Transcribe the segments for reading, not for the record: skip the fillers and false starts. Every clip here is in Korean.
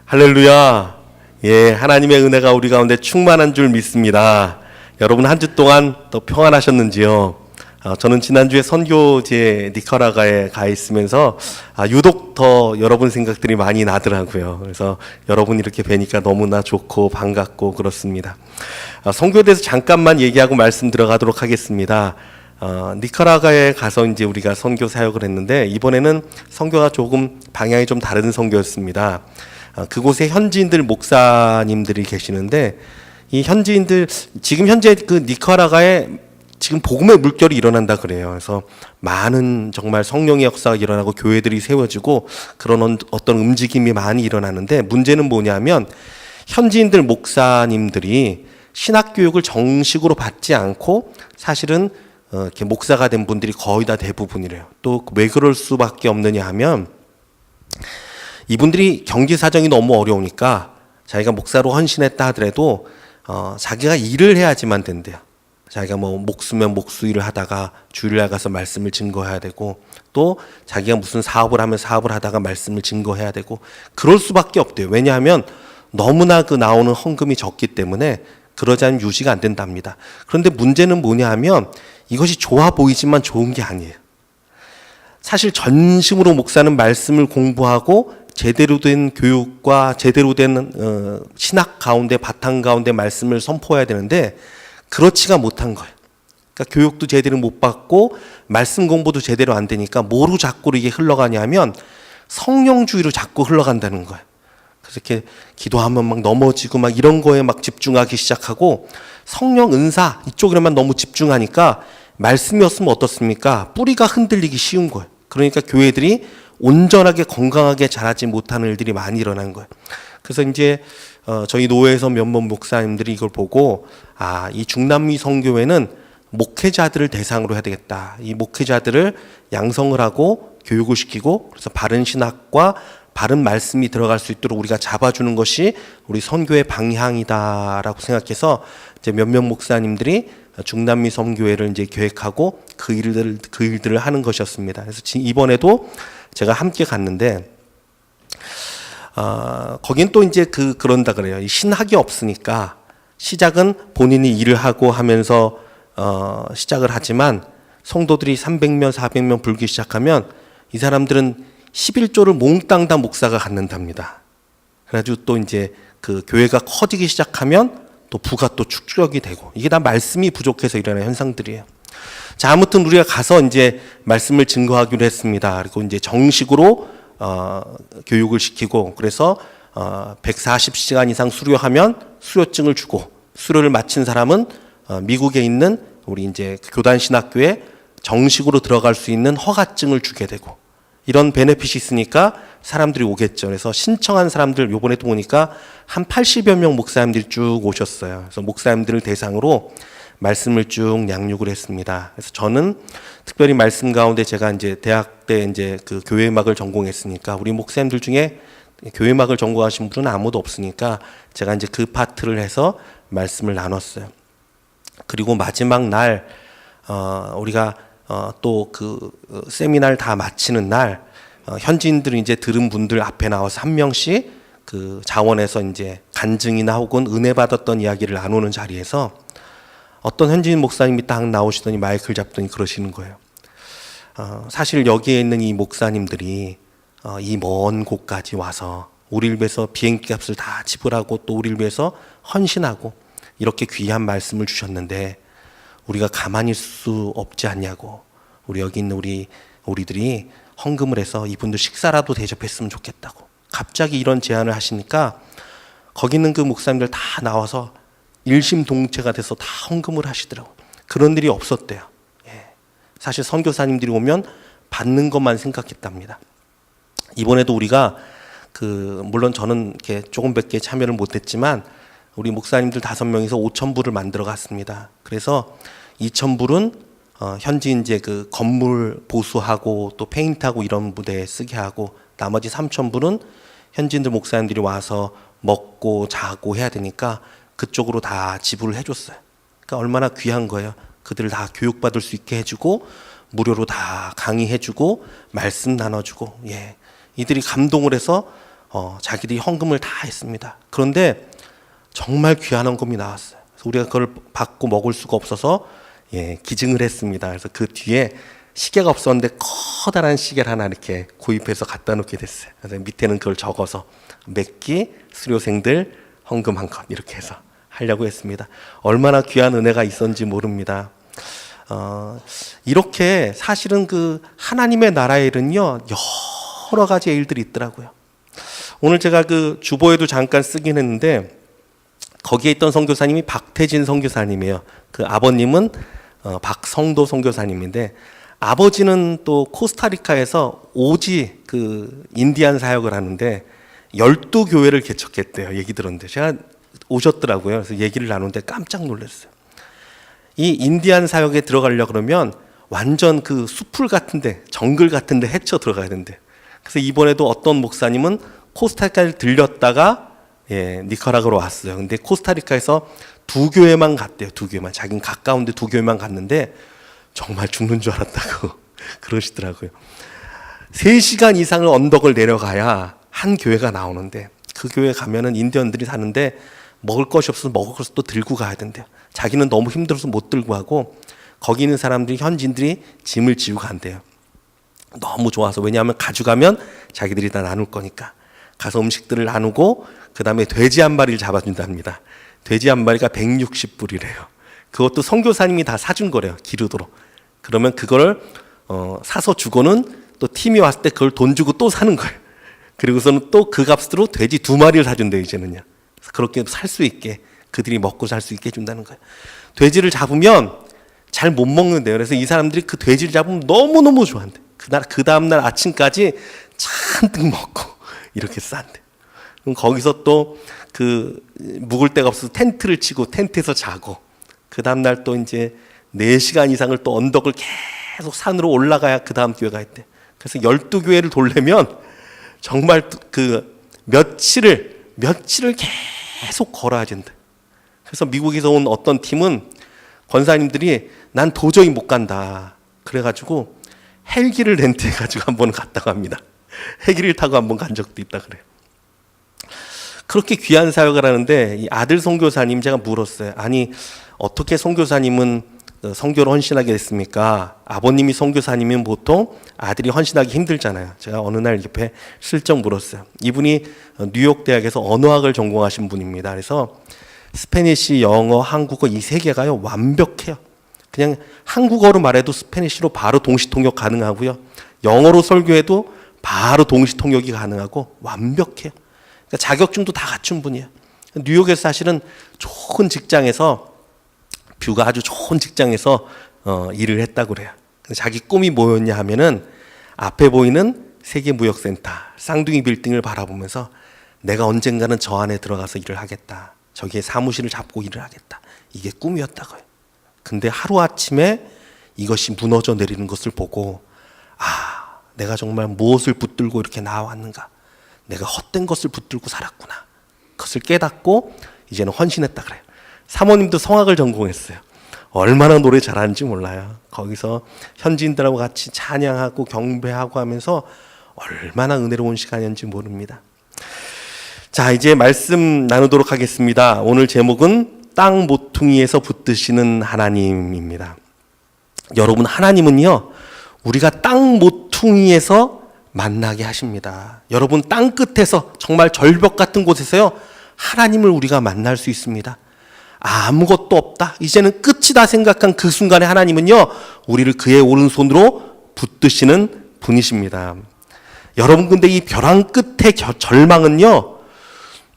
할렐루야. 예, 하나님의 은혜가 우리 가운데 충만한 줄 믿습니다. 여러분 한 주 동안 더 평안하셨는지요? 저는 지난주에 선교지에 니카라과에 가 있으면서 유독 더 여러분 생각들이 많이 나더라고요. 그래서 여러분 이렇게 뵈니까 너무나 좋고 반갑고 그렇습니다. 선교에 대해서 잠깐만 얘기하고 말씀 들어가도록 하겠습니다. 니카라과에 가서 이제 우리가 선교 사역을 했는데 이번에는 선교가 조금 방향이 좀 다른 선교였습니다. 그곳에 현지인들 목사님들이 계시는데 이 현지인들 지금 현재 그 니카라과에 지금 복음의 물결이 일어난다 그래요. 그래서 많은 정말 성령의 역사가 일어나고 교회들이 세워지고 그런 어떤 움직임이 많이 일어나는데 문제는 뭐냐면 현지인들 목사님들이 신학교육을 정식으로 받지 않고 사실은 이렇게 목사가 된 분들이 거의 다 대부분이래요. 또 왜 그럴 수밖에 없느냐 하면 이분들이 경제 사정이 너무 어려우니까 자기가 목사로 헌신했다 하더라도 자기가 일을 해야지만 된대요. 자기가 뭐 목수면 목수 일을 하다가 주일날 가서 말씀을 증거해야 되고 또 자기가 무슨 사업을 하면 사업을 하다가 말씀을 증거해야 되고 그럴 수밖에 없대요. 왜냐하면 너무나 그 나오는 헌금이 적기 때문에 그러지 않으면 유지가 안 된답니다. 그런데 문제는 뭐냐 하면 이것이 좋아 보이지만 좋은 게 아니에요. 사실 전심으로 목사는 말씀을 공부하고 제대로 된 교육과 제대로 된 신학 가운데 바탕 가운데 말씀을 선포해야 되는데 그렇지가 못한 거예요. 그러니까 교육도 제대로 못 받고 말씀 공부도 제대로 안 되니까 뭐로 자꾸 이게 흘러가냐면 성령주의로 자꾸 흘러간다는 거예요. 그래서 이렇게 기도하면 막 넘어지고 막 이런 거에 막 집중하기 시작하고 성령 은사 이쪽에만 너무 집중하니까 말씀이 없으면 어떻습니까? 뿌리가 흔들리기 쉬운 거예요. 그러니까 교회들이 온전하게 건강하게 자라지 못하는 일들이 많이 일어난 거예요. 그래서 이제 저희 노회에서 몇몇 목사님들이 이걸 보고 이 중남미 선교회는 목회자들을 대상으로 해야 되겠다. 이 목회자들을 양성을 하고 교육을 시키고 그래서 바른 신학과 바른 말씀이 들어갈 수 있도록 우리가 잡아주는 것이 우리 선교의 방향이다라고 생각해서 이제 몇몇 목사님들이 중남미 선교회를 이제 계획하고 그 일들을 하는 것이었습니다. 그래서 이번에도 제가 함께 갔는데 거긴 또 이제 그런다 그래요. 이 신학이 없으니까 시작은 본인이 일을 하고 하면서 시작을 하지만 성도들이 300명, 400명 불기 시작하면 이 사람들은 11조를 몽땅 다 목사가 갖는답니다. 그래가지고 또 이제 그 교회가 커지기 시작하면 또 부가 또 축적이 되고 이게 다 말씀이 부족해서 일어나는 현상들이에요. 자, 아무튼 우리가 가서 이제 말씀을 증거하기로 했습니다. 그리고 이제 정식으로 교육을 시키고 그래서 140시간 이상 수료하면 수료증을 주고 수료를 마친 사람은 미국에 있는 우리 이제 교단 신학교에 정식으로 들어갈 수 있는 허가증을 주게 되고 이런 베네핏이 있으니까 사람들이 오겠죠. 그래서 신청한 사람들 요번에도 보니까 한 80여 명 목사님들이 쭉 오셨어요. 그래서 목사님들을 대상으로 말씀을 쭉 양육을 했습니다. 그래서 저는 특별히 말씀 가운데 제가 이제 대학 때 이제 그 교회음악을 전공했으니까 우리 목사님들 중에 교회음악을 전공하신 분은 아무도 없으니까 제가 이제 그 파트를 해서 말씀을 나눴어요. 그리고 마지막 날 우리가 또 그 세미나를 다 마치는 날 현지인들이 이제 들은 분들 앞에 나와서 한 명씩 그 자원에서 이제 간증이나 혹은 은혜 받았던 이야기를 나누는 자리에서 어떤 현지인 목사님이 딱 나오시더니 마이크를 잡더니 그러시는 거예요. 사실 여기에 있는 이 목사님들이 이 먼 곳까지 와서 우리를 위해서 비행기 값을 다 지불하고 또 우리를 위해서 헌신하고 이렇게 귀한 말씀을 주셨는데 우리가 가만히 있을 수 없지 않냐고 우리 여기 있는 우리들이 헌금을 해서 이분들 식사라도 대접했으면 좋겠다고 갑자기 이런 제안을 하시니까 거기 있는 그 목사님들 다 나와서 일심동체가 돼서 다 헌금을 하시더라고요. 그런 일이 없었대요. 예. 사실 선교사님들이 오면 받는 것만 생각했답니다. 이번에도 우리가 물론 저는 이렇게 조금밖에 참여를 못했지만 우리 목사님들 5명이서 5,000불을 만들어 갔습니다. 그래서 2,000불은 현지 이제 그 건물 보수하고 또 페인트하고 이런 무대에 쓰게 하고 나머지 3,000불은 현지인들 목사님들이 와서 먹고 자고 해야 되니까 그쪽으로 다 지불을 해줬어요. 그러니까 얼마나 귀한 거예요. 그들을 다 교육받을 수 있게 해주고 무료로 다 강의해주고 말씀 나눠주고 이들이 감동을 해서 자기들이 헌금을 다 했습니다. 그런데 정말 귀한 헌금이 나왔어요. 그래서 우리가 그걸 받고 먹을 수가 없어서 기증을 했습니다. 그래서 그 뒤에 시계가 없었는데 커다란 시계를 하나 이렇게 구입해서 갖다 놓게 됐어요. 그래서 밑에는 그걸 적어서 몇 기 수료생들 헌금 한 것 이렇게 해서 하려고 했습니다. 얼마나 귀한 은혜가 있었는지 모릅니다. 이렇게 사실은 그 하나님의 나라의 일은요, 여러 가지 일들이 있더라고요. 오늘 제가 그 주보에도 잠깐 쓰긴 했는데, 거기에 있던 선교사님이 박태진 선교사님이에요. 그 아버님은 박성도 선교사님인데, 아버지는 또 코스타리카에서 오지 그 인디안 사역을 하는데 12교회를 개척했대요. 얘기 들었는데 제가 오셨더라고요. 그래서 얘기를 나누는데 깜짝 놀랐어요. 이 인디안 사역에 들어가려 그러면 완전 그 숲풀 같은데, 정글 같은데 헤쳐 들어가야 된대. 그래서 이번에도 어떤 목사님은 코스타리카를 들렸다가 니카라과로 왔어요. 근데 코스타리카에서 2교회만 갔대요. 2교회만. 자기는 가까운데 2교회만 갔는데 정말 죽는 줄 알았다고 그러시더라고요. 3시간 이상을 언덕을 내려가야 한 교회가 나오는데, 그 교회 가면은 인디언들이 사는데 먹을 것이 없어서 먹을 것을 또 들고 가야 된대요. 자기는 너무 힘들어서 못 들고 가고, 거기 있는 사람들이, 현지인들이 짐을 지고 간대요. 너무 좋아서. 왜냐하면 가져가면 자기들이 다 나눌 거니까. 가서 음식들을 나누고 그 다음에 돼지 한 마리를 잡아준답니다. 돼지 한 마리가 160불이래요. 그것도 선교사님이 다 사준 거래요. 기르도록. 그러면 그걸 사서 주고는 또 팀이 왔을 때 그걸 돈 주고 또 사는 거예요. 그리고서는 또 그 값으로 돼지 2마리를 사준대요. 이제는요. 그렇게 살 수 있게, 그들이 먹고 살 수 있게 해준다는 거예요. 돼지를 잡으면 잘 못 먹는데요. 그래서 이 사람들이 그 돼지를 잡으면 너무너무 좋아한대. 그 다음날 아침까지 잔뜩 먹고 이렇게 싼대. 그럼 거기서 또 그 묵을 데가 없어서 텐트를 치고 텐트에서 자고, 그 다음날 또 이제 4시간 이상을 또 언덕을 계속 산으로 올라가야 그 다음 교회가 있대. 그래서 12교회를 돌려면 정말 그 며칠을 계속 걸어야 된대. 그래서 미국에서 온 어떤 팀은 권사님들이 난 도저히 못 간다. 그래가지고 헬기를 렌트해가지고 한번 갔다고 합니다. 헬기를 타고 한번 간 적도 있다 그래요. 그렇게 귀한 사역을 하는데 이 아들 선교사님 제가 물었어요. 아니 어떻게 선교사님은 선교로 헌신하게 됐습니까? 아버님이 선교사님이면 보통 아들이 헌신하기 힘들잖아요. 제가 어느 날 옆에 슬쩍 물었어요. 이분이 뉴욕 대학에서 언어학을 전공하신 분입니다. 그래서 스페니시, 영어, 한국어 이 3개가요 완벽해요. 그냥 한국어로 말해도 스페니시로 바로 동시 통역 가능하고요. 영어로 설교해도 바로 동시 통역이 가능하고 완벽해요. 그러니까 자격증도 다 갖춘 분이에요. 뉴욕에서 사실은 좋은 직장에서, 뷰가 아주 좋은 직장에서 일을 했다고 그래요. 자기 꿈이 뭐였냐 하면은 앞에 보이는 세계무역센터 쌍둥이 빌딩을 바라보면서 내가 언젠가는 저 안에 들어가서 일을 하겠다. 저기에 사무실을 잡고 일을 하겠다. 이게 꿈이었다고요. 근데 하루아침에 이것이 무너져 내리는 것을 보고, 아, 내가 정말 무엇을 붙들고 이렇게 나왔는가. 내가 헛된 것을 붙들고 살았구나. 그것을 깨닫고 이제는 헌신했다 그래요. 사모님도 성악을 전공했어요. 얼마나 노래 잘하는지 몰라요. 거기서 현지인들하고 같이 찬양하고 경배하고 하면서 얼마나 은혜로운 시간이었는지 모릅니다. 자, 이제 말씀 나누도록 하겠습니다. 오늘 제목은 땅 모퉁이에서 붙드시는 하나님입니다. 여러분, 하나님은요, 우리가 땅 모퉁이에서 만나게 하십니다. 여러분, 땅 끝에서 정말 절벽 같은 곳에서요, 하나님을 우리가 만날 수 있습니다. 아무것도 없다, 이제는 끝이다 생각한 그 순간에 하나님은요, 우리를 그의 오른손으로 붙드시는 분이십니다. 여러분, 근데 이 벼랑 끝의 절망은요,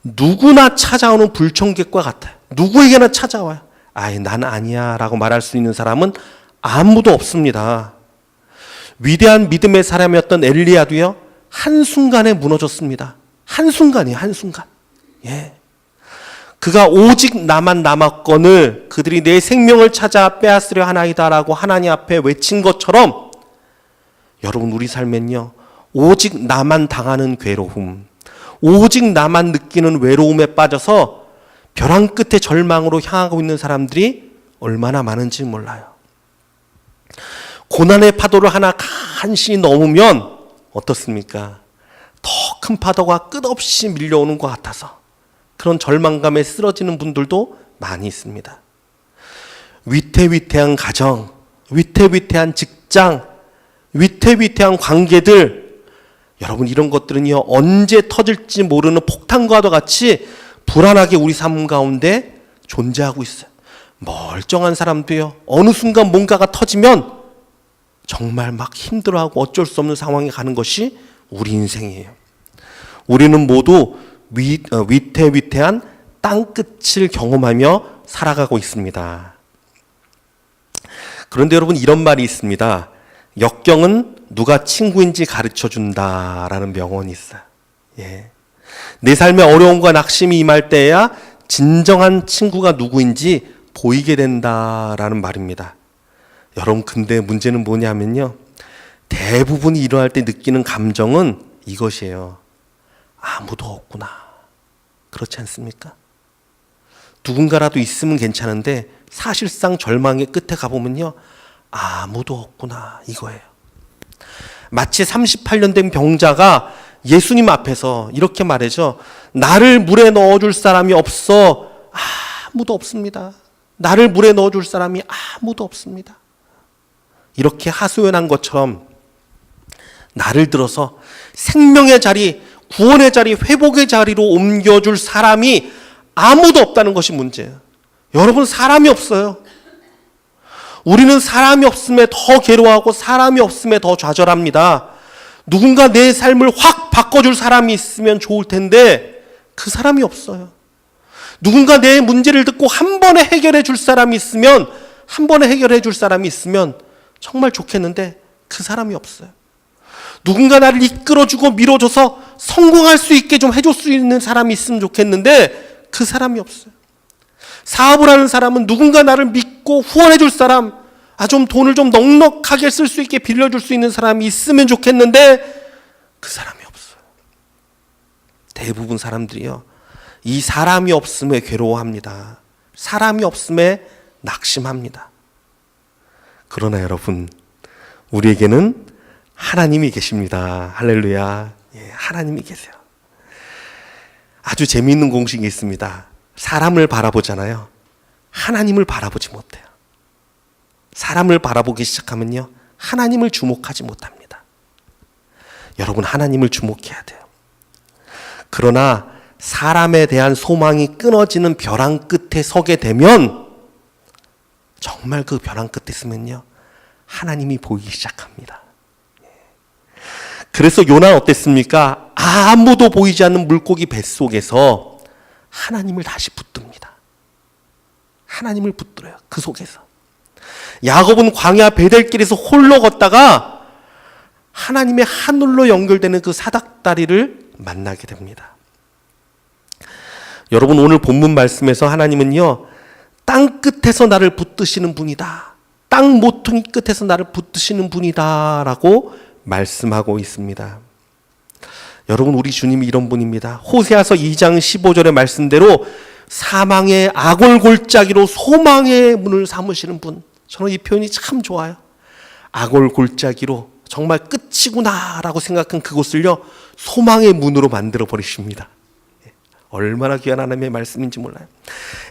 누구나 찾아오는 불청객과 같아요. 누구에게나 찾아와요. 아이, 난 아니야 라고 말할 수 있는 사람은 아무도 없습니다. 위대한 믿음의 사람이었던 엘리야도요, 한순간에 무너졌습니다. 한순간이에요, 한순간. 예. 그가 오직 나만 남았거늘 그들이 내 생명을 찾아 빼앗으려 하나이다라고 하나님 앞에 외친 것처럼, 여러분, 우리 삶엔요, 오직 나만 당하는 괴로움, 오직 나만 느끼는 외로움에 빠져서 벼랑 끝의 절망으로 향하고 있는 사람들이 얼마나 많은지 몰라요. 고난의 파도를 하나 간신히 넘으면 어떻습니까? 더 큰 파도가 끝없이 밀려오는 것 같아서 그런 절망감에 쓰러지는 분들도 많이 있습니다. 위태위태한 가정, 위태위태한 직장, 위태위태한 관계들, 여러분 이런 것들은요 언제 터질지 모르는 폭탄과도 같이 불안하게 우리 삶 가운데 존재하고 있어요. 멀쩡한 사람도요 어느 순간 뭔가가 터지면 정말 막 힘들어하고 어쩔 수 없는 상황에 가는 것이 우리 인생이에요. 우리는 모두 위태위태한 땅끝을 경험하며 살아가고 있습니다. 그런데 여러분 이런 말이 있습니다. 역경은 누가 친구인지 가르쳐준다라는 명언이 있어요. 예. 내 삶에 어려움과 낙심이 임할 때야 진정한 친구가 누구인지 보이게 된다라는 말입니다. 여러분 근데 문제는 뭐냐면요. 대부분이 일어날 때 느끼는 감정은 이것이에요. 아무도 없구나. 그렇지 않습니까? 누군가라도 있으면 괜찮은데 사실상 절망의 끝에 가보면요. 아무도 없구나. 이거예요. 마치 38년 된 병자가 예수님 앞에서 이렇게 말하죠. 나를 물에 넣어줄 사람이 없어. 아무도 없습니다. 나를 물에 넣어줄 사람이 아무도 없습니다. 이렇게 하소연한 것처럼 나를 들어서 생명의 자리, 구원의 자리, 회복의 자리로 옮겨줄 사람이 아무도 없다는 것이 문제예요. 여러분 사람이 없어요. 우리는 사람이 없음에 더 괴로워하고 사람이 없음에 더 좌절합니다. 누군가 내 삶을 확 바꿔줄 사람이 있으면 좋을 텐데 그 사람이 없어요. 누군가 내 문제를 듣고 한 번에 해결해 줄 사람이 있으면 정말 좋겠는데 그 사람이 없어요. 누군가 나를 이끌어주고 밀어줘서 성공할 수 있게 좀 해줄 수 있는 사람이 있으면 좋겠는데 그 사람이 없어요. 사업을 하는 사람은 누군가 나를 믿고 후원해 줄 사람, 좀 돈을 좀 넉넉하게 쓸 수 있게 빌려줄 수 있는 사람이 있으면 좋겠는데 그 사람이 없어요. 대부분 사람들이요, 이 사람이 없음에 괴로워합니다. 사람이 없음에 낙심합니다. 그러나 여러분, 우리에게는 하나님이 계십니다. 할렐루야. 예, 하나님이 계세요. 아주 재미있는 공식이 있습니다. 사람을 바라보잖아요. 하나님을 바라보지 못해요. 사람을 바라보기 시작하면요, 하나님을 주목하지 못합니다. 여러분, 하나님을 주목해야 돼요. 그러나 사람에 대한 소망이 끊어지는 벼랑 끝에 서게 되면, 정말 그 벼랑 끝에 있으면요, 하나님이 보이기 시작합니다. 그래서 요나는 어땠습니까? 아무도 보이지 않는 물고기 뱃속에서 하나님을 다시 붙듭니다. 하나님을 붙들어요. 그 속에서. 야곱은 광야 베델길에서 홀로 걷다가 하나님의 하늘로 연결되는 그 사닥다리를 만나게 됩니다. 여러분, 오늘 본문 말씀에서 하나님은요, 땅 끝에서 나를 붙드시는 분이다. 땅 모퉁이 끝에서 나를 붙드시는 분이다 라고 말씀하고 있습니다. 여러분, 우리 주님이 이런 분입니다. 호세아서 2장 15절의 말씀대로 사망의 아골골짜기로 소망의 문을 삼으시는 분. 저는 이 표현이 참 좋아요. 아골골짜기로 정말 끝이구나 라고 생각한 그곳을요, 소망의 문으로 만들어 버리십니다. 얼마나 귀한 하나님의 말씀인지 몰라요.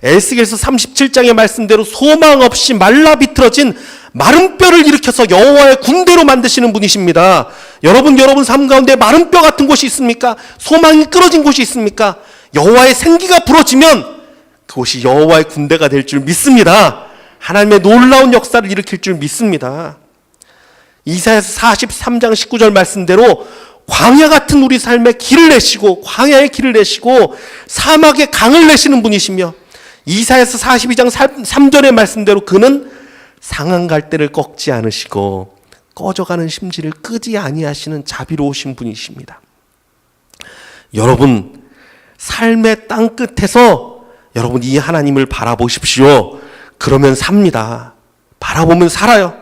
에스겔서 37장의 말씀대로 소망 없이 말라 비틀어진 마른 뼈를 일으켜서 여호와의 군대로 만드시는 분이십니다. 여러분 삶 가운데 마른 뼈 같은 곳이 있습니까? 소망이 끊어진 곳이 있습니까? 여호와의 생기가 부러지면 그곳이 여호와의 군대가 될 줄 믿습니다. 하나님의 놀라운 역사를 일으킬 줄 믿습니다. 이사야서 43장 19절 말씀대로 광야 같은 우리 삶의 길을 내시고, 광야의 길을 내시고 사막의 강을 내시는 분이시며, 이사야서 42장 3절의 말씀대로 그는 상한 갈대를 꺾지 않으시고 꺼져가는 심지를 끄지 아니하시는 자비로우신 분이십니다. 여러분, 삶의 땅 끝에서 여러분 이 하나님을 바라보십시오. 그러면 삽니다. 바라보면 살아요.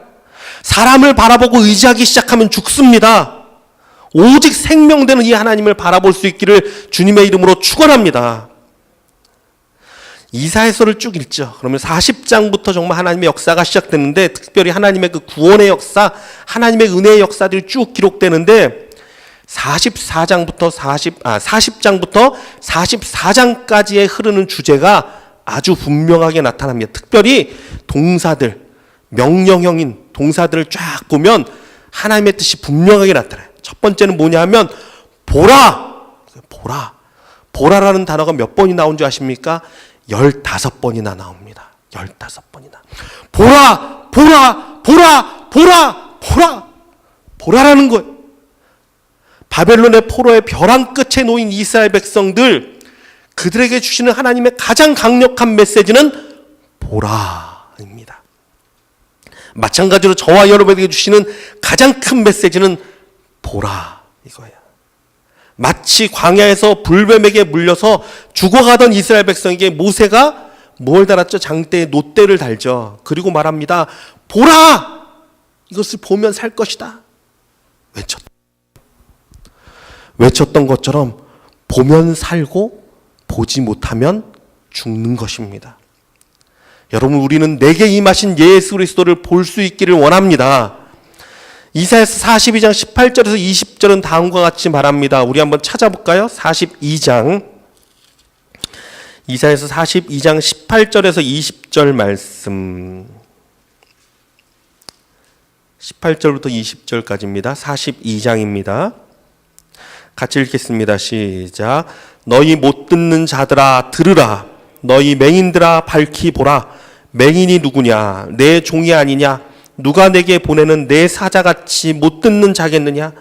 사람을 바라보고 의지하기 시작하면 죽습니다. 오직 생명되는 이 하나님을 바라볼 수 있기를 주님의 이름으로 축원합니다. 이사야서를 쭉 읽죠. 그러면 40장부터 정말 하나님의 역사가 시작되는데, 특별히 하나님의 그 구원의 역사, 하나님의 은혜의 역사들이 쭉 기록되는데, 40장부터 44장까지의 흐르는 주제가 아주 분명하게 나타납니다. 특별히 동사들, 명령형인 동사들을 쫙 보면 하나님의 뜻이 분명하게 나타나요. 첫 번째는 뭐냐면 보라. 보라라는 단어가 몇 번이 나온 줄 아십니까? 15번이나 나옵니다. 15번이나. 보라라는 거예요. 바벨론의 포로의 벼랑 끝에 놓인 이스라엘 백성들, 그들에게 주시는 하나님의 가장 강력한 메시지는 보라입니다. 마찬가지로 저와 여러분에게 주시는 가장 큰 메시지는 보라 이거예요. 마치 광야에서 불뱀에게 물려서 죽어가던 이스라엘 백성에게 모세가 뭘 달았죠? 장대에 놋대를 달죠. 그리고 말합니다. 보라! 이것을 보면 살 것이다. 외쳤던 것처럼 보면 살고 보지 못하면 죽는 것입니다. 여러분, 우리는 내게 임하신 예수 그리스도를 볼 수 있기를 원합니다. 이사야서 42장 18절에서 20절은 다음과 같이 말합니다. 우리 한번 찾아볼까요? 42장. 이사야서 42장 18절에서 20절 말씀. 18절부터 20절까지입니다. 42장입니다. 같이 읽겠습니다. 시작. 너희 못 듣는 자들아 들으라. 너희 맹인들아 밝히 보라. 맹인이 누구냐? 내 종이 아니냐? 누가 내게 보내는 내 사자같이 못 듣는 자겠느냐?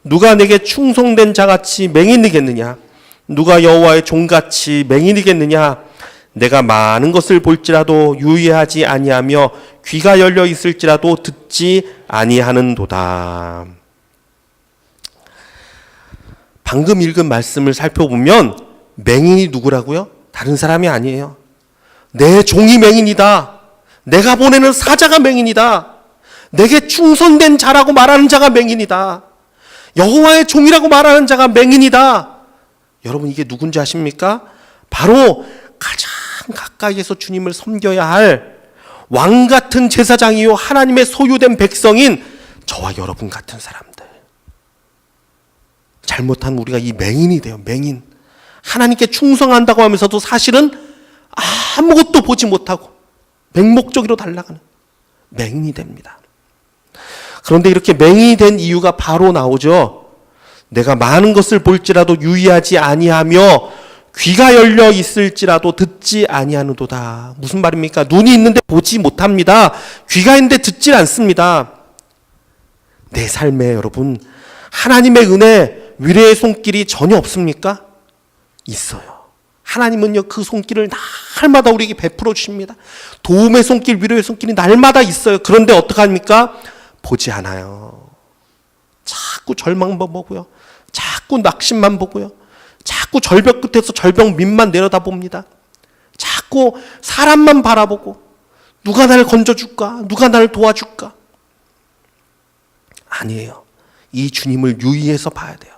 누가 내게 충성된 자같이 맹인이겠느냐? 누가 여호와의 종같이 맹인이겠느냐? 내가 많은 것을 볼지라도 유의하지 아니하며 귀가 열려 있을지라도 듣지 아니하는도다. 방금 읽은 말씀을 살펴보면 맹인이 누구라고요? 다른 사람이 아니에요. 내 종이 맹인이다. 내가 보내는 사자가 맹인이다. 내게 충성된 자라고 말하는 자가 맹인이다. 여호와의 종이라고 말하는 자가 맹인이다. 여러분, 이게 누군지 아십니까? 바로 가장 가까이에서 주님을 섬겨야 할 왕 같은 제사장이요 하나님의 소유된 백성인 저와 여러분 같은 사람들. 잘못한 우리가 이 맹인이 돼요. 맹인. 하나님께 충성한다고 하면서도 사실은 아무것도 보지 못하고 맹목적으로 달라가는 맹인이 됩니다. 그런데 이렇게 맹인이 된 이유가 바로 나오죠. 내가 많은 것을 볼지라도 유의하지 아니하며 귀가 열려 있을지라도 듣지 아니하는도다. 무슨 말입니까? 눈이 있는데 보지 못합니다. 귀가 있는데 듣질 않습니다. 내 삶에 여러분 하나님의 은혜, 위로의 손길이 전혀 없습니까? 있어요. 하나님은요 그 손길을 날마다 우리에게 베풀어 주십니다. 도움의 손길, 위로의 손길이 날마다 있어요. 그런데 어떡합니까? 보지 않아요. 자꾸 절망만 보고요. 자꾸 낙심만 보고요. 자꾸 절벽 끝에서 절벽 밑만 내려다봅니다. 자꾸 사람만 바라보고 누가 나를 건져줄까? 누가 나를 도와줄까? 아니에요. 이 주님을 유의해서 봐야 돼요.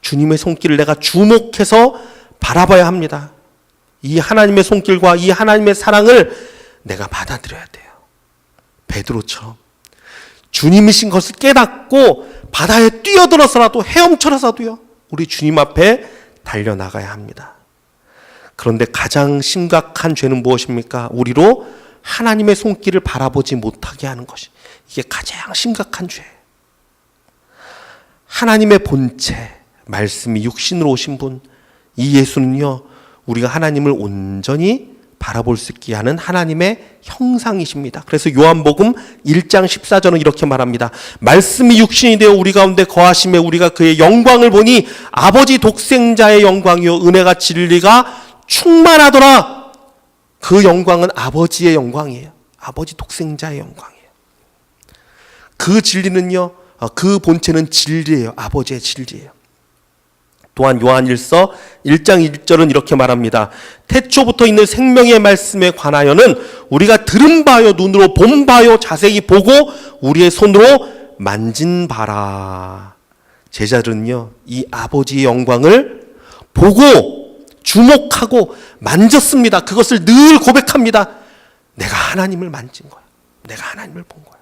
주님의 손길을 내가 주목해서 바라봐야 합니다. 이 하나님의 손길과 이 하나님의 사랑을 내가 받아들여야 돼요. 베드로처럼 주님이신 것을 깨닫고 바다에 뛰어들어서라도 헤엄쳐서라도요 우리 주님 앞에 달려나가야 합니다. 그런데 가장 심각한 죄는 무엇입니까? 우리로 하나님의 손길을 바라보지 못하게 하는 것이 이게 가장 심각한 죄예요. 하나님의 본체, 말씀이 육신으로 오신 분, 이 예수는요 우리가 하나님을 온전히 바라볼 수 있게 하는 하나님의 형상이십니다. 그래서 요한복음 1장 14절은 이렇게 말합니다. 말씀이 육신이 되어 우리 가운데 거하심에 우리가 그의 영광을 보니 아버지 독생자의 영광이요 은혜가 진리가 충만하더라. 그 영광은 아버지의 영광이에요. 아버지 독생자의 영광이에요. 그 진리는요, 그 본체는 진리예요. 아버지의 진리예요. 또한 요한일서 1장 1절은 이렇게 말합니다. 태초부터 있는 생명의 말씀에 관하여는 우리가 들은 바요 눈으로 본 바요 자세히 보고 우리의 손으로 만진 바라. 제자들은요 이 아버지의 영광을 보고 주목하고 만졌습니다. 그것을 늘 고백합니다. 내가 하나님을 만진 거야. 내가 하나님을 본 거야.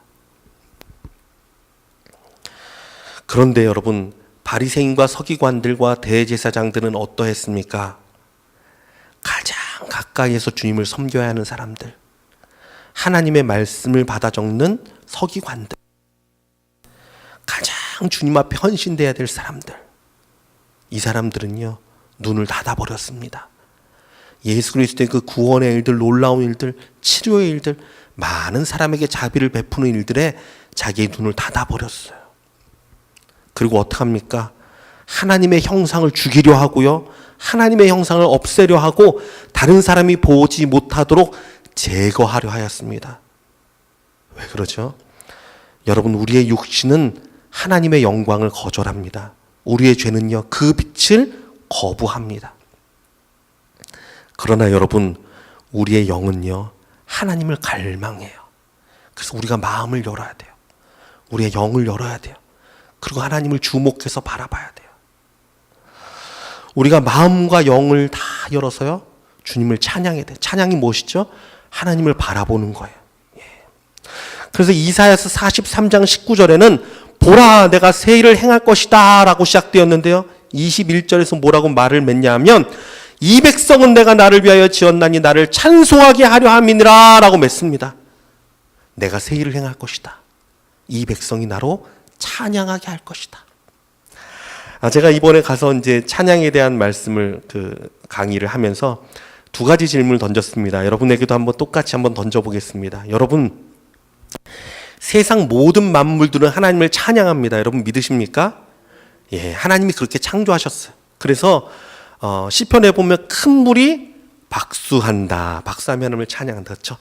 그런데 여러분 바리새인과 서기관들과 대제사장들은 어떠했습니까? 가장 가까이에서 주님을 섬겨야 하는 사람들, 하나님의 말씀을 받아 적는 서기관들, 가장 주님 앞에 헌신돼야 될 사람들, 이 사람들은요 눈을 닫아버렸습니다. 예수 그리스도의 그 구원의 일들, 놀라운 일들, 치료의 일들, 많은 사람에게 자비를 베푸는 일들에 자기의 눈을 닫아버렸어요. 그리고 어떡합니까? 하나님의 형상을 죽이려 하고요, 하나님의 형상을 없애려 하고 다른 사람이 보지 못하도록 제거하려 하였습니다. 왜 그러죠? 여러분, 우리의 육신은 하나님의 영광을 거절합니다. 우리의 죄는요 그 빛을 거부합니다. 그러나 여러분, 우리의 영은요 하나님을 갈망해요. 그래서 우리가 마음을 열어야 돼요. 우리의 영을 열어야 돼요. 그리고 하나님을 주목해서 바라봐야 돼요. 우리가 마음과 영을 다 열어서요 주님을 찬양해야 돼요. 찬양이 무엇이죠? 하나님을 바라보는 거예요. 그래서 이사야서 43장 19절에는 보라, 내가 새 일을 행할 것이다 라고 시작되었는데요, 21절에서 뭐라고 말을 맺냐 하면, 이 백성은 내가 나를 위하여 지었나니 나를 찬송하게 하려 함이니라 라고 맺습니다. 내가 새 일을 행할 것이다. 이 백성이 나로 찬양하게 할 것이다. 제가 이번에 가서 이제 찬양에 대한 말씀을 강의를 하면서 두 가지 질문을 던졌습니다. 여러분에게도 한번 똑같이 한번 던져보겠습니다. 여러분, 세상 모든 만물들은 하나님을 찬양합니다. 여러분 믿으십니까? 예, 하나님이 그렇게 창조하셨어요. 그래서 시편에 보면 큰 물이 박수한다. 박수하면 하나님을 찬양한다. 그렇죠?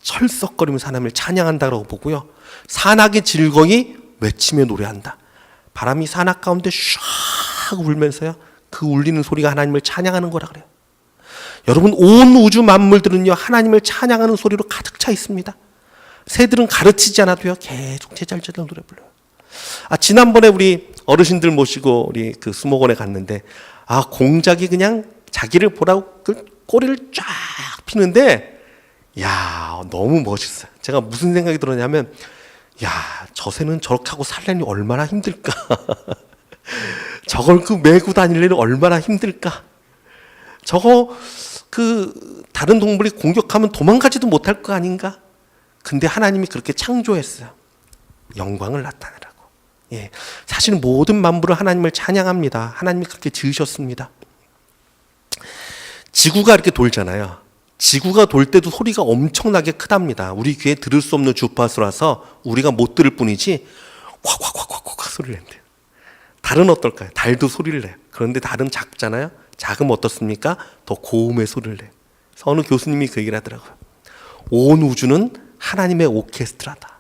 철썩거리면서 하나님을 찬양한다라고 보고요. 산악이 즐거이 외치며 노래한다. 바람이 산악 가운데 샥 울면서요, 그 울리는 소리가 하나님을 찬양하는 거라 그래요. 여러분, 온 우주 만물들은요 하나님을 찬양하는 소리로 가득 차 있습니다. 새들은 가르치지 않아도요 계속 제잘제잘 노래 불러요. 지난번에 우리 어르신들 모시고 우리 그 수목원에 갔는데, 공작이 그냥 자기를 보라고 그 꼬리를 쫙 피는데, 야, 너무 멋있어요. 제가 무슨 생각이 들었냐면, 야, 저 새는 저렇게 하고 살려니 얼마나 힘들까. 저걸 메고 다니려니 얼마나 힘들까. 저거 다른 동물이 공격하면 도망가지도 못할 거 아닌가. 근데 하나님이 그렇게 창조했어요. 영광을 나타내라고. 예, 사실 모든 만물은 하나님을 찬양합니다. 하나님이 그렇게 지으셨습니다. 지구가 이렇게 돌잖아요. 지구가 돌 때도 소리가 엄청나게 크답니다. 우리 귀에 들을 수 없는 주파수라서 우리가 못 들을 뿐이지 콱콱콱콱콱 소리를 낸대요. 달은 어떨까요? 달도 소리를 내요. 그런데 달은 작잖아요. 작으면 어떻습니까? 더 고음의 소리를 내요. 그래서 어느 교수님이 그 얘기를 하더라고요. 온 우주는 하나님의 오케스트라다.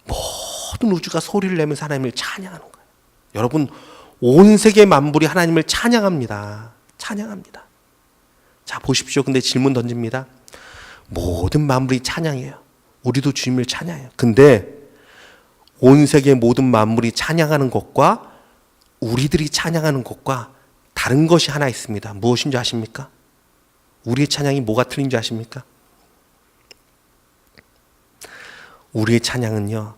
모든 우주가 소리를 내면서 하나님을 찬양하는 거예요. 여러분, 온 세계 만물이 하나님을 찬양합니다. 찬양합니다. 자, 보십시오. 근데 질문 던집니다. 모든 만물이 찬양해요. 우리도 주님을 찬양해요. 근데 온 세계 모든 만물이 찬양하는 것과 우리들이 찬양하는 것과 다른 것이 하나 있습니다. 무엇인지 아십니까? 우리의 찬양이 뭐가 틀린지 아십니까? 우리의 찬양은요,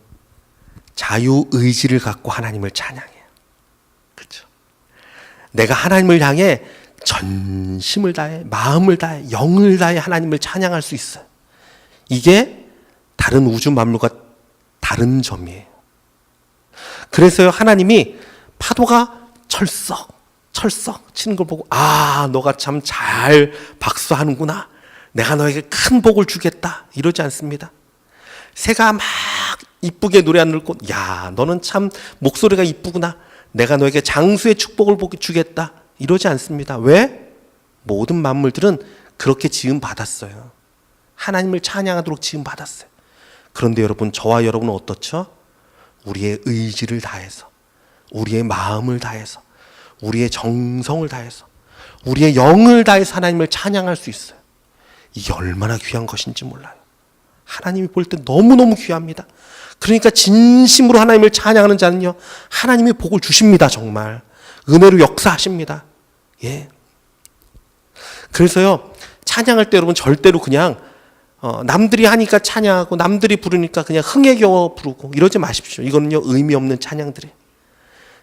자유의지를 갖고 하나님을 찬양해요. 그렇죠? 내가 하나님을 향해 전심을 다해, 마음을 다해, 영을 다해 하나님을 찬양할 수 있어요. 이게 다른 우주 만물과 다른 점이에요. 그래서요, 하나님이 파도가 철썩 치는 걸 보고, 너가 참 잘 박수하는구나. 내가 너에게 큰 복을 주겠다. 이러지 않습니다. 새가 막 이쁘게 노래하는 걸, 야, 너는 참 목소리가 이쁘구나. 내가 너에게 장수의 축복을 주겠다. 이러지 않습니다. 왜? 모든 만물들은 그렇게 지음 받았어요. 하나님을 찬양하도록 지음 받았어요. 그런데 여러분, 저와 여러분은 어떻죠? 우리의 의지를 다해서, 우리의 마음을 다해서, 우리의 정성을 다해서, 우리의 영을 다해서 하나님을 찬양할 수 있어요. 이게 얼마나 귀한 것인지 몰라요. 하나님이 볼 때 너무너무 귀합니다. 그러니까 진심으로 하나님을 찬양하는 자는요, 하나님이 복을 주십니다. 정말 은혜로 역사하십니다. 예. 그래서요, 찬양할 때 여러분 절대로 그냥 남들이 하니까 찬양하고 남들이 부르니까 그냥 흥에 겨워 부르고 이러지 마십시오. 이거는요, 의미 없는 찬양들이에요.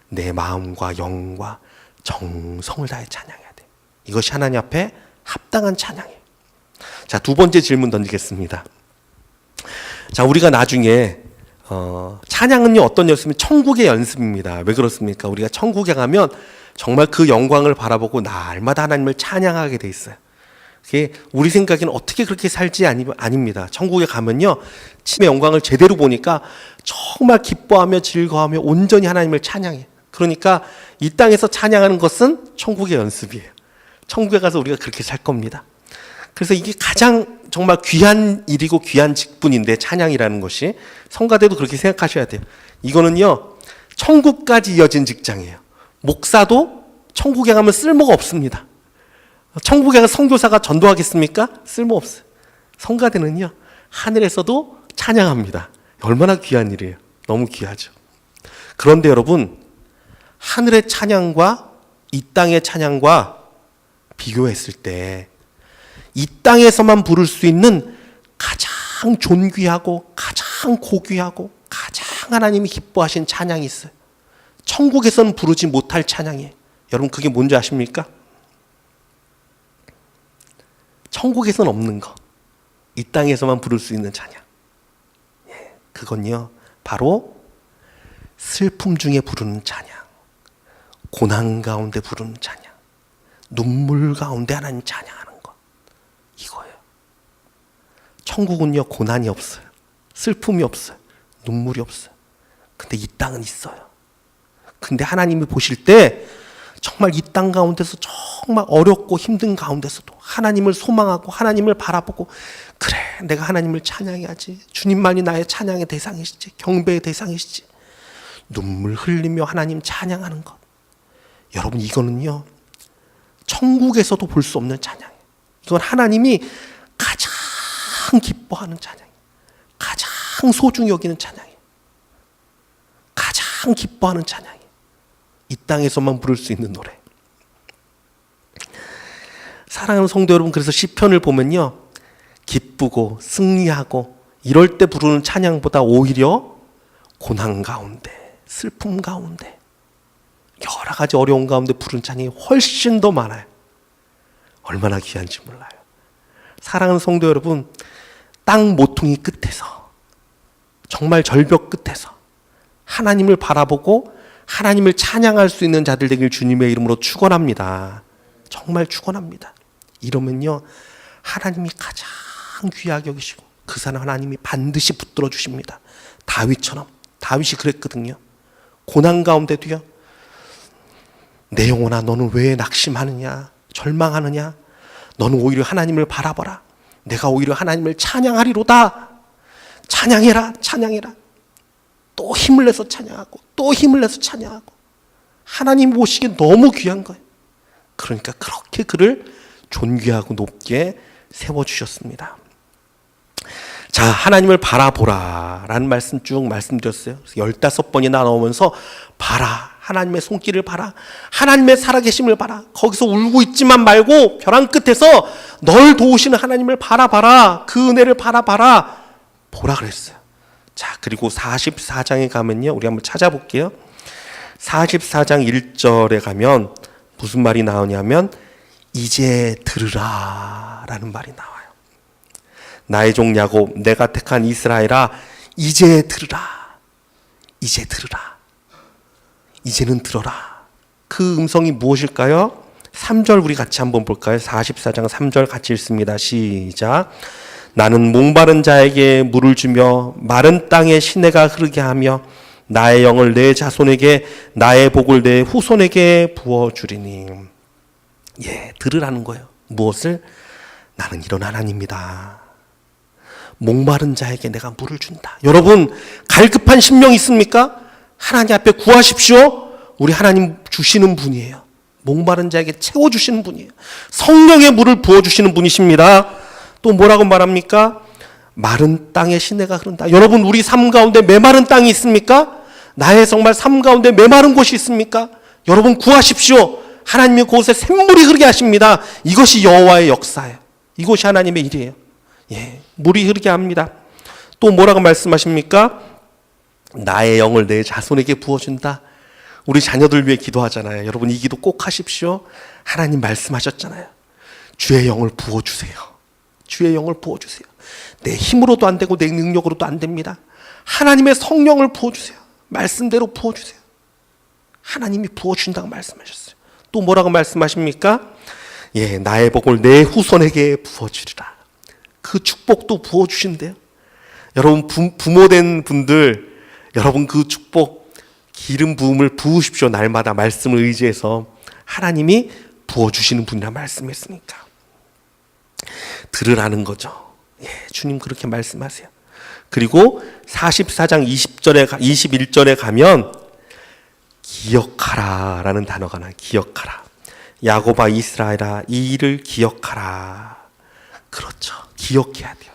내 마음과 영과 정성을 다해 찬양해야 돼. 이것이 하나님 앞에 합당한 찬양이에요. 자, 두 번째 질문 던지겠습니다. 자, 우리가 나중에 찬양은요 어떤 연습이면 천국의 연습입니다. 왜 그렇습니까? 우리가 천국에 가면 정말 그 영광을 바라보고 날마다 하나님을 찬양하게 돼 있어요. 그게 우리 생각에는 어떻게 그렇게 살지 아닙니다. 천국에 가면요 침의 영광을 제대로 보니까 정말 기뻐하며 즐거워하며 온전히 하나님을 찬양해. 그러니까 이 땅에서 찬양하는 것은 천국의 연습이에요. 천국에 가서 우리가 그렇게 살 겁니다. 그래서 이게 가장 정말 귀한 일이고 귀한 직분인데, 찬양이라는 것이 성가대도 그렇게 생각하셔야 돼요. 이거는요 천국까지 이어진 직장이에요. 목사도 천국에 가면 쓸모가 없습니다. 천국에 가서 선교사가 전도하겠습니까? 쓸모없어요. 성가대는요 하늘에서도 찬양합니다. 얼마나 귀한 일이에요. 너무 귀하죠. 그런데 여러분, 하늘의 찬양과 이 땅의 찬양과 비교했을 때 이 땅에서만 부를 수 있는 가장 존귀하고 가장 고귀하고 가장 하나님이 기뻐하신 찬양이 있어요. 천국에서는 부르지 못할 찬양이에요. 여러분, 그게 뭔지 아십니까? 천국에서는 없는 거, 이 땅에서만 부를 수 있는 찬양. 그건요 바로 슬픔 중에 부르는 찬양, 고난 가운데 부르는 찬양, 눈물 가운데 하나님 찬양하는 것, 이거예요. 천국은요 고난이 없어요. 슬픔이 없어요. 눈물이 없어요. 근데 이 땅은 있어요. 근데 하나님이 보실 때 정말 이 땅 가운데서 정말 어렵고 힘든 가운데서도 하나님을 소망하고 하나님을 바라보고, 그래 내가 하나님을 찬양해야지, 주님만이 나의 찬양의 대상이시지, 경배의 대상이시지, 눈물 흘리며 하나님 찬양하는 것, 여러분 이거는요 천국에서도 볼 수 없는 찬양이에요. 이건 하나님이 가장 기뻐하는 찬양이에요. 가장 소중히 여기는 찬양이에요. 가장 기뻐하는 찬양이에요. 이 땅에서만 부를 수 있는 노래. 사랑하는 성도 여러분, 그래서 시편을 보면요 기쁘고 승리하고 이럴 때 부르는 찬양보다 오히려 고난 가운데, 슬픔 가운데, 여러 가지 어려운 가운데 부르는 찬양이 훨씬 더 많아요. 얼마나 귀한지 몰라요. 사랑하는 성도 여러분, 땅 모퉁이 끝에서, 정말 절벽 끝에서 하나님을 바라보고 하나님을 찬양할 수 있는 자들 되길 주님의 이름으로 축원합니다. 정말 축원합니다. 이러면요 하나님이 가장 귀하게 여기시고 그 사람 하나님이 반드시 붙들어 주십니다. 다윗처럼, 다윗이 그랬거든요. 고난 가운데도요, 내 영혼아 너는 왜 낙심하느냐, 절망하느냐, 너는 오히려 하나님을 바라봐라, 내가 오히려 하나님을 찬양하리로다. 찬양해라, 찬양해라. 또 힘을 내서 찬양하고 또 힘을 내서 찬양하고, 하나님 보시기에 너무 귀한 거예요. 그러니까 그렇게 그를 존귀하고 높게 세워주셨습니다. 자, 하나님을 바라보라 라는 말씀 쭉 말씀드렸어요. 15번이나 나오면서 봐라, 하나님의 손길을 봐라, 하나님의 살아계심을 봐라, 거기서 울고 있지만 말고 벼랑 끝에서 널 도우시는 하나님을 바라봐라, 그 은혜를 바라봐라, 보라 그랬어요. 자, 그리고 44장에 가면요, 우리 한번 찾아볼게요. 44장 1절에 가면 무슨 말이 나오냐면 이제 들으라 라는 말이 나와요. 나의 종 야곱, 내가 택한 이스라엘아, 이제 들으라. 이제 들으라. 이제는 들어라. 그 음성이 무엇일까요? 3절 우리 같이 한번 볼까요? 44장 3절 같이 읽습니다. 시작. 나는 목마른 자에게 물을 주며 마른 땅에 시내가 흐르게 하며 나의 영을 내 자손에게, 나의 복을 내 후손에게 부어주리니. 예, 들으라는 거예요. 무엇을? 나는 이런 하나님이다. 목마른 자에게 내가 물을 준다. 여러분, 갈급한 심령 있습니까? 하나님 앞에 구하십시오. 우리 하나님 주시는 분이에요. 목마른 자에게 채워주시는 분이에요. 성령의 물을 부어주시는 분이십니다. 또 뭐라고 말합니까? 마른 땅에 시내가 흐른다. 여러분, 우리 삶 가운데 메마른 땅이 있습니까? 나의 정말 삶 가운데 메마른 곳이 있습니까? 여러분 구하십시오. 하나님이 그곳에 샘물이 흐르게 하십니다. 이것이 여호와의 역사예요. 이것이 하나님의 일이에요. 예, 물이 흐르게 합니다. 또 뭐라고 말씀하십니까? 나의 영을 내 자손에게 부어준다. 우리 자녀들 위해 기도하잖아요. 여러분 이 기도 꼭 하십시오. 하나님 말씀하셨잖아요. 주의 영을 부어주세요. 주의 영을 부어주세요. 내 힘으로도 안 되고 내 능력으로도 안 됩니다. 하나님의 성령을 부어주세요. 말씀대로 부어주세요. 하나님이 부어주신다고 말씀하셨어요. 또 뭐라고 말씀하십니까? 예, 나의 복을 내 후손에게 부어주리라. 그 축복도 부어주신대요. 여러분 부모된 분들, 여러분 그 축복 기름 부음을 부으십시오. 날마다 말씀을 의지해서. 하나님이 부어주시는 분이라 말씀했으니까 들으라는 거죠. 예, 주님 그렇게 말씀하세요. 그리고 44장 21절에 가면 기억하라 라는 단어가 나와요. 기억하라. 야곱아 이스라엘아 이 일을 기억하라. 그렇죠. 기억해야 돼요.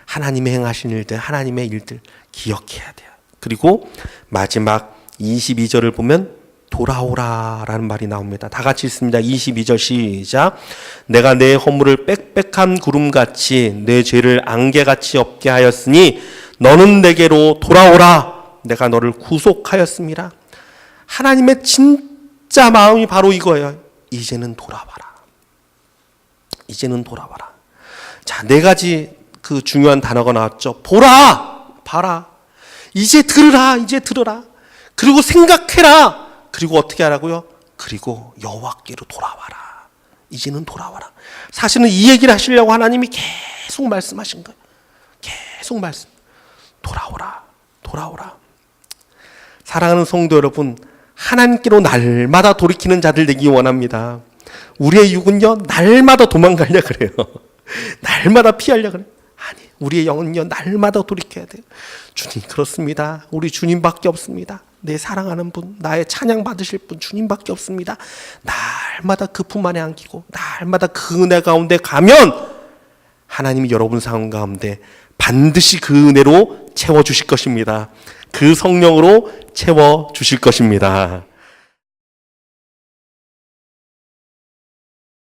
하나님의 행하신 일들, 하나님의 일들 기억해야 돼요. 그리고 마지막 22절을 보면 돌아오라 라는 말이 나옵니다. 다 같이 읽습니다. 22절 시작. 내가 내 허물을 빽빽한 구름같이 내 죄를 안개같이 없게 하였으니 너는 내게로 돌아오라. 내가 너를 구속하였습니다. 하나님의 진짜 마음이 바로 이거예요. 이제는 돌아와라. 이제는 돌아와라. 자, 네 가지 그 중요한 단어가 나왔죠. 보라, 봐라. 이제 들으라, 이제 들으라. 그리고 생각해라. 그리고 어떻게 하라고요? 그리고 여호와께로 돌아와라. 이제는 돌아와라. 사실은 이 얘기를 하시려고 하나님이 계속 말씀하신 거예요. 계속 말씀. 돌아오라, 돌아오라. 사랑하는 성도 여러분, 하나님께로 날마다 돌이키는 자들 되기 원합니다. 우리의 육은요, 날마다 도망가려 그래요. 날마다 피하려 그래요. 아니, 우리의 영은요, 날마다 돌이켜야 돼요. 주님, 그렇습니다. 우리 주님밖에 없습니다. 내 사랑하는 분, 나의 찬양 받으실 분 주님밖에 없습니다. 날마다 그 품 안에 안기고 날마다 그 은혜 가운데 가면 하나님이 여러분 상황 가운데 반드시 그 은혜로 채워주실 것입니다. 그 성령으로 채워주실 것입니다.